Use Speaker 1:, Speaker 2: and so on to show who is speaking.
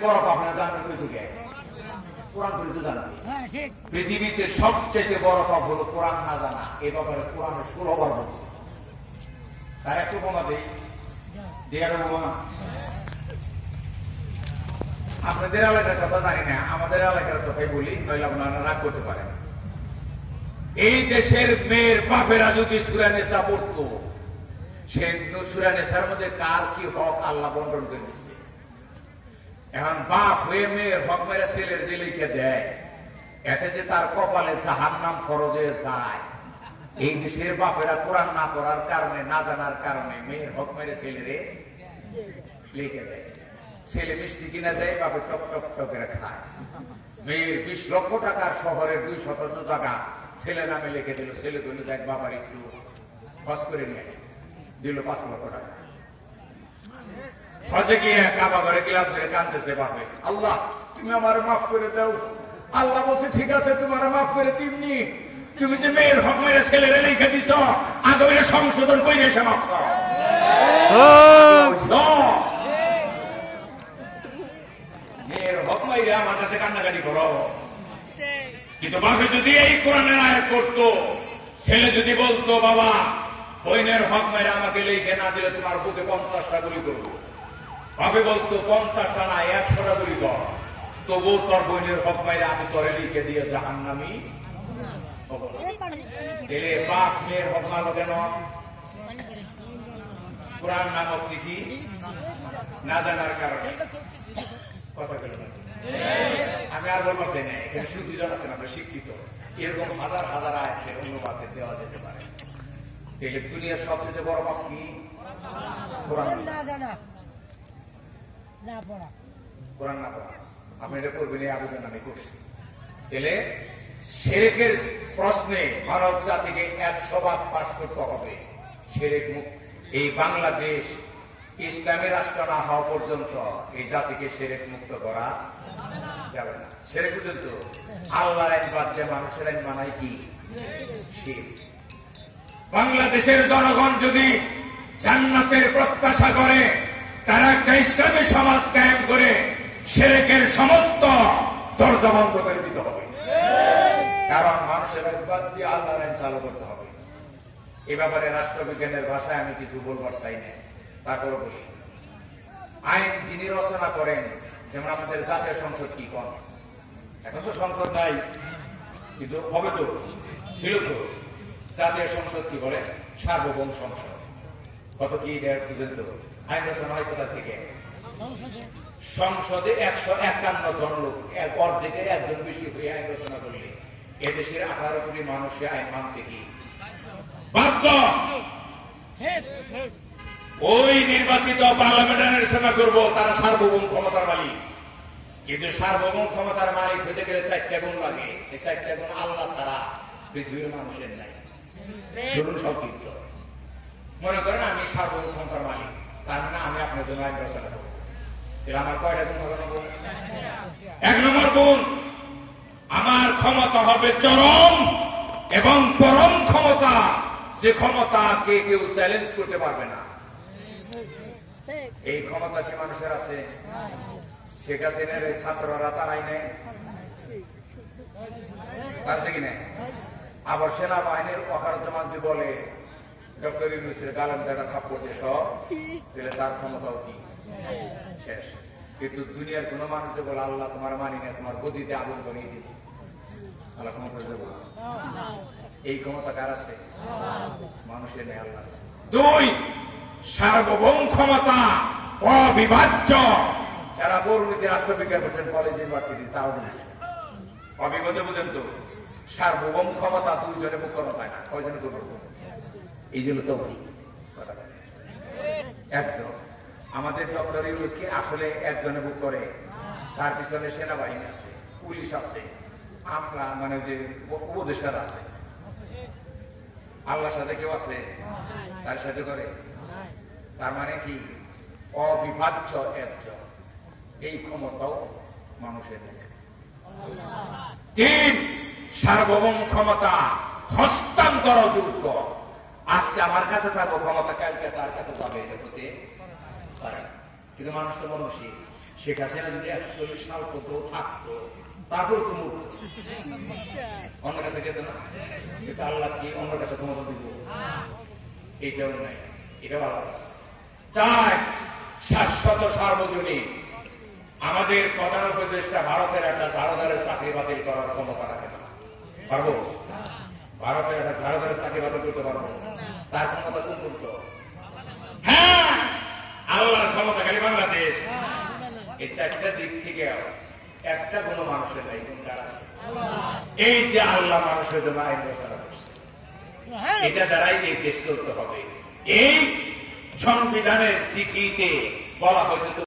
Speaker 1: বড় পাপ না জানেন পৃথিবীতে কোরআন পড়তে জানা। পৃথিবীতে সবচেয়ে বড় পাপ হলো কোরআন না জানা। এ ব্যাপারে কোরআনে 16 বার বলছে। তার একটু উপমা দেই, দেয়ার উপমা। আপনাদের এলাকার কথা জানি না, আমাদের এলাকার কথাই বলি, নইলে আপনারা রাগ করতে পারেন। এই দেশের মেয়ের বাপেরা যদি সূরা নিসা পড়তো, সে সূরা নিসার মধ্যে কার কি হক আল্লাহ বন্টন করে দিচ্ছে। এখন বাপ হয়ে মেয়ের হক মেরে ছেলের যে লিখে দেয়, এতে যে তার কপালে জাহান্নাম ফরজ হয়ে যায়। এই দেশের বাপেরা কোরআন না পড়ার কারণে, না জানার কারণে মেয়ের হক মেরে ছেলেরে লিখে দেয়। ছেলে মিষ্টি কিনা দেয়, বাপে টক টক টকের খায়। মেয়ের 20 লক্ষ টাকার শহরের 200 টাকা ছেলে নামে লিখে দিল। ছেলে বলল দেখ বাবার একটু খরচ করে নিয়ে দিল 5 লক্ষ টাকা। হজে গিয়ে কাবা ঘরে গিলাম ধরে কাঁদতেছে বাপে, আল্লাহ তুমি আমার মাফ করে দাও। আল্লাহ বলছে ঠিক আছে তোমার মাফ করে দিমনি, তুমি যে মেয়ের হক মেরে ছেলেরে লিখে দিছ, আগে সংশোধন করে এসে মাফ করো। মেয়ের হক মেরে আমার কাছে কান্নাকাটি করো। কিন্তু বাপে যদি এই কোরআনের আয়াত করতো, ছেলে যদি বলতো বাবা বইনের হক মেরে আমাকে লিখে না দিলে তোমার বুকে 50টা গুলি করবো, বাপে বলতো 50টা না 100টা গুলি কর, তবুও তোর বইনের হক মেরে আমি তোরে লিখে দিয়ে জাহান্নামী হবো। এলে বাপ মেয়ের হক মারো কেন? কোরআন নামক চিঠি না জানার কারণে। কথা বলে আমি আর বলবো চাই না, এখানে সুবিধা আছেন, আমরা শিক্ষিত। এরকম হাজার হাজার আছে অনুবাদে দেওয়া যেতে পারে। তাহলে দুনিয়ার সবচেয়ে বড় পাপ কি? কোরআন না জানা, না পড়া। কোরআন না পড়া। আপনি এটা করবেন, এই আবেদন আমি করছি। তাহলে শিরকের প্রশ্নে মানব জাতিকে 100 ভাগ পাস করতে হবে। শিরক মুক্ত এই বাংলাদেশ ইসলামী রাষ্ট্র না হওয়া পর্যন্ত এই জাতিকে শিরক মুক্ত করা যাবে না। শিরক পর্যন্ত আল্লাহর আইন বাদ দিয়ে মানুষের আইন মানায় কি? শিরক। বাংলাদেশের জনগণ যদি জান্নাতের প্রত্যাশা করে, তারা একটা ইসলামী সমাজ কায়েম করে শিরকের সমস্ত দরজা বন্ধ করে দিতে হবে। কারণ মানুষের আইন বাদ দিয়ে আল্লাহর আইন চালু করতে হবে। এ ব্যাপারে রাষ্ট্রবিজ্ঞানের ভাষায় আমি কিছু বলবার চাই না, তারপরে বলি। আইন যিনি রচনা করেন, যেমন আমাদের জাতীয় সংসদ কি কন, এখন তো সংসদ নাই, কিন্তু হবে তো, ছিল তো। জাতীয় সংসদ কি বলে? সার্বভৌম সংসদ। কত কি আইন রচনা হয় কোথা থেকে? সংসদে 151 জন লোক, অর্ধেকে একজন বেশি হয়ে আইন রচনা করলে এদেশের 18 কোটি মানুষের আইন মানতে কি বাধ্য। ওই নির্বাচিত পার্লামেন্টারি রচনা করবো, তারা সার্বভৌম ক্ষমতার মালিক। কিন্তু সার্বভৌম ক্ষমতার মালিক হতে গেলে 4টা গুণ লাগে। এই 4টা গুণ আল্লাহ ছাড়া পৃথিবীর মানুষের নাই। ধরুন সংক্ষিপ্ত মনে করেন আমি সার্বভৌম ক্ষমতার মালিক, তার মানে আমি আপনার জন্য আইন রচনা করবো। আমার কয়টা গুণ হবে? 1 নম্বর গুণ, আমার ক্ষমতা হবে চরম এবং পরম ক্ষমতা, যে ক্ষমতাকে কেউ চ্যালেঞ্জ করতে পারবে না। এই ক্ষমতা কি মানুষের আছে? শেখ হাসিনার ছাত্ররা তারাই নেয়, আছে কি না? আবার সেনাবাহিনীর অকার্যমান যদি বলে ডক্টর ইউনূসের গালাম জায়গা খাপ করতে সব, তাহলে তার ক্ষমতাও কি শেষ। কিন্তু দুনিয়ার কোন মানুষ বলে আল্লাহ তোমার মানি না, তোমার গদিতে আগুন ধরিয়ে দিবি, আল্লাহ ক্ষমতা দেবো। এই ক্ষমতা কার আছে? মানুষের নেই, আল্লাহ আছে। 2, সার্বভৌম ক্ষমতা অবিভাজ্য। যারা পরিণতি রাষ্ট্রবিজ্ঞান করছেন কলেজ ইউনিভার্সিটি, তাও অবিভাজ্য বুঝেন তো। সার্বভৌম ক্ষমতা 2 জনে মুখ করা পায় না। কয়জনে তো করবো? এই জন্য তো একজন। আমাদের ডক্টর ইউনূস কি আসলে একজনে বুক করে? তার পিছনে সেনাবাহিনী আছে, পুলিশ আছে, আমরা মানে যে উপদেষ্টার আছে। আল্লাহর সাথে কেউ আছে? তার সাথে করে? তার মানে কি? অবিভাজ্য একজন। এই ক্ষমতাও মানুষের নেই। 3, সার্বভৌম ক্ষমতা হস্তান্তরযোগ্য। আজকে আমার কাছে থাকবো ক্ষমতা, কালকে তার কাছে যাবে, এটা হতে পারে। কিন্তু মানুষ তো মানুষই, শেখ হাসিনা যদি 41 সাল পর্যন্ত থাকতো তারপরে তো মুখ অন্য কাছে যেত না, কিন্তু আল্লাহ কি অন্য কাছে ক্ষমতা দিব? এইটাও নাই, এটাও আল্লাহ চায় শাশ্বত সার্বজনীন। আমাদের প্রধান উপদেষ্টা ভারতের একটা ঝাড়ুদারের চাকরি বাতিল করার ক্ষমতা রাখে না। পারবো? ভারতের একটা ঝাড়ুদারের চাকরি বাতিল করতে পারবো? তার ক্ষমতা কোন করতো? হ্যাঁ, আল্লাহর ক্ষমতা খালি বাংলাদেশ। এই চারটা দিক থেকে একটা কোনো মানুষের নাই, কোন কার আছে? এই যে আল্লাহ মানুষের জন্য আইন রচনা করছে, এটা দ্বারাই এই দেশ চলতে হবে। এই সংবিধানের চিঠিতে বলা হয়েছে